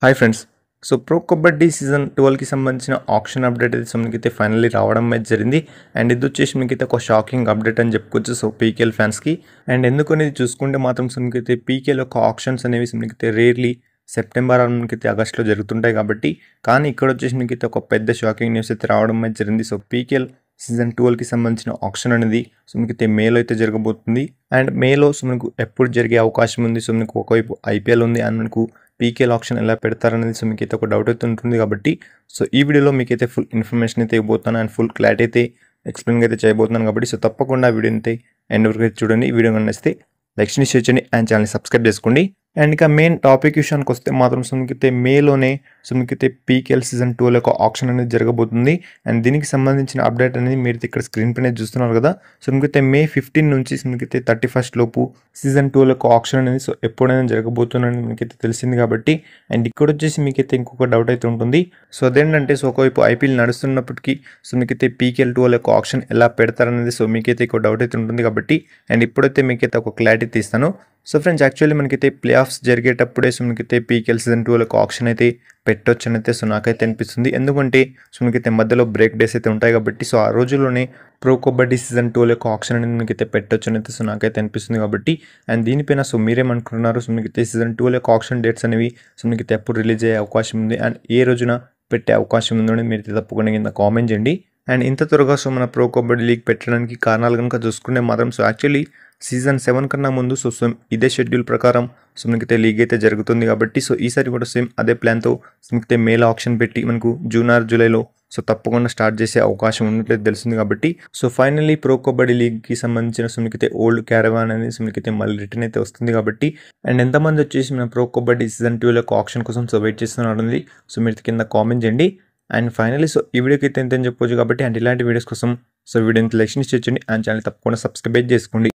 Hi friends. So pro kabaddi season 12కి సంబంధించిన option update అయితే మనకైతే ఫైనల్లీ రావడం అయితే జరిగింది. అండ్ ఇది వచ్చేసి మనకైతే ఒక షాకింగ్ అప్డేట్ అని చెప్పుకోవచ్చు. సో పీకేఎల్ ఫ్యాన్స్కి అండ్ ఎందుకు అనేది చూసుకుంటే మాత్రం మనకైతే పీకేఎల్ యొక్క ఆప్షన్స్ అనేవి మనకైతే రేర్లీ సెప్టెంబర్ మనకైతే ఆగస్ట్లో జరుగుతుంటాయి కాబట్టి, కానీ ఇక్కడ వచ్చేసి మనకైతే ఒక పెద్ద షాకింగ్ న్యూస్ అయితే రావడం అయితే జరిగింది. సో పీకేఎల్ సీజన్ 12కి సంబంధించిన ఆప్షన్ అనేది సో మనకైతే మేలో అయితే జరగబోతుంది. అండ్ మేలో సో మనకు ఎప్పుడు జరిగే అవకాశం ఉంది. సో మనకు ఒకవైపు ఐపీఎల్ ఉంది అండ్ మనకు పీకేఎల్ ఆప్షన్ ఎలా పెడతారనేది సో మీకైతే ఒక డౌట్ అయితే ఉంటుంది కాబట్టి, సో ఈ వీడియోలో మీకైతే ఫుల్ ఇన్ఫర్మేషన్ అయితే ఇవ్వబోతున్నాను అండ్ ఫుల్ క్లారిటీ అయితే ఎక్స్ప్లెయిన్ అయితే చేయబోతున్నాను కాబట్టి, సో తప్పకుండా వీడియో అయితే ఎండ్ వరకు అయితే చూడండి. వీడియో నచ్చితే లైక్ షేర్ చేయండి అండ్ ఛానల్ని సబ్స్క్రైబ్ చేసుకోండి. అండ్ ఇక మెయిన్ టాపిక్ విషయానికి వస్తే మాత్రం సో మీకైతే మేలోనే సో మీకైతే పీకేఎల్ సీజన్ 12 యొక్క ఆప్షన్ అనేది జరగబోతుంది. అండ్ దీనికి సంబంధించిన అప్డేట్ అనేది మీరు ఇక్కడ స్క్రీన్ పైన చూస్తున్నారు కదా. సో మీకైతే మే 15 నుంచి మీకైతే 31 లోపు సీజన్ 12 యొక్క ఆప్షన్ అనేది సో ఎప్పుడైనా జరగబోతుందని మీకైతే తెలిసింది కాబట్టి, అండ్ ఇక్కడ వచ్చేసి మీకైతే ఇంకొక డౌట్ అయితే ఉంటుంది. సో అదేంటంటే సో ఒకవైపు ఐపీఎల్ నడుస్తున్నప్పటికీ సో మీకైతే పీకేఎల్ 12 యొక్క ఆప్షన్ ఎలా పెడతారనేది సో మీకైతే ఒక డౌట్ అయితే ఉంటుంది కాబట్టి, అండ్ ఇప్పుడైతే మీకైతే ఒక క్లారిటీ తీస్తాను. సో ఫ్రెండ్స్, యాక్చువల్లీ మనకైతే ప్లే ఆఫ్స్ జరిగేటప్పుడే సో మనకైతే పీకేఎల్ సీజన్ 12 యొక్క ఆప్షన్ అయితే పెట్టొచ్చు అని అయితే సో నాకైతే అనిపిస్తుంది. ఎందుకంటే సో మనకైతే మధ్యలో బ్రేక్ డేస్ అయితే ఉంటాయి కాబట్టి, సో ఆ రోజుల్లోనే ప్రో కబడ్డీ సీజన్ 12 యొక్క ఆప్షన్ అనేది మనకైతే పెట్టొచ్చు అని అయితే సో నాకైతే అనిపిస్తుంది కాబట్టి, అండ్ దీనిపైన సో మీరేమనుకుంటున్నారు? సో మనకైతే సీజన్ 12 యొక్క ఆప్షన్ డేట్స్ అనేవి సో మనకైతే ఎప్పుడు రిలీజ్ అయ్యే అవకాశం ఉంది అండ్ ఏ రోజున పెట్టే అవకాశం ఉందో మీరు తప్పకుండా కింద కామెంట్ చేయండి. అండ్ ఇంత త్వరగా సో మన ప్రో కబడ్డీ లీగ్ పెట్టడానికి కారణాలు కనుక చూసుకుంటే మాత్రం సో యాక్చువల్లీ సీజన్ 7 కన్నా ముందు సో సేమ్ ఇదే షెడ్యూల్ ప్రకారం సో మనకైతే లీగ్ అయితే జరుగుతుంది కాబట్టి, సో ఈసారి కూడా సేమ్ అదే ప్లాన్తో మనకైతే మేలో ఆప్షన్ పెట్టి మనకు జూన్ ఆర్ జూలైలో సో తప్పకుండా స్టార్ట్ చేసే అవకాశం ఉన్నట్లయితే తెలిసింది కాబట్టి, సో ఫైనల్లీ ప్రో కబడ్డీ లీగ్కి సంబంధించిన సో మనకైతే ఓల్డ్ క్యారవాన్ అనేది సో మనకైతే మళ్ళీ రిటర్న్ అయితే వస్తుంది కాబట్టి, అండ్ ఎంతమంది వచ్చేసి మన ప్రో కబడ్డీ సీజన్ 12 యొక్క ఆప్షన్ కోసం సో వెయిట్ చేస్తున్నారు సో మీరు కింద కామెంట్ చేయండి. అండ్ ఫైనల్లీ సో ఈ వీడియోకి అయితే ఎంత అని చెప్పొచ్చు కాబట్టి, అండ్ ఇలాంటి వీడియోస్ కోసం సో వీడియోని లైక్ చేయండి అండ్ ఛానల్ తప్పకుండా సబ్స్క్రైబ్ చేసుకోండి.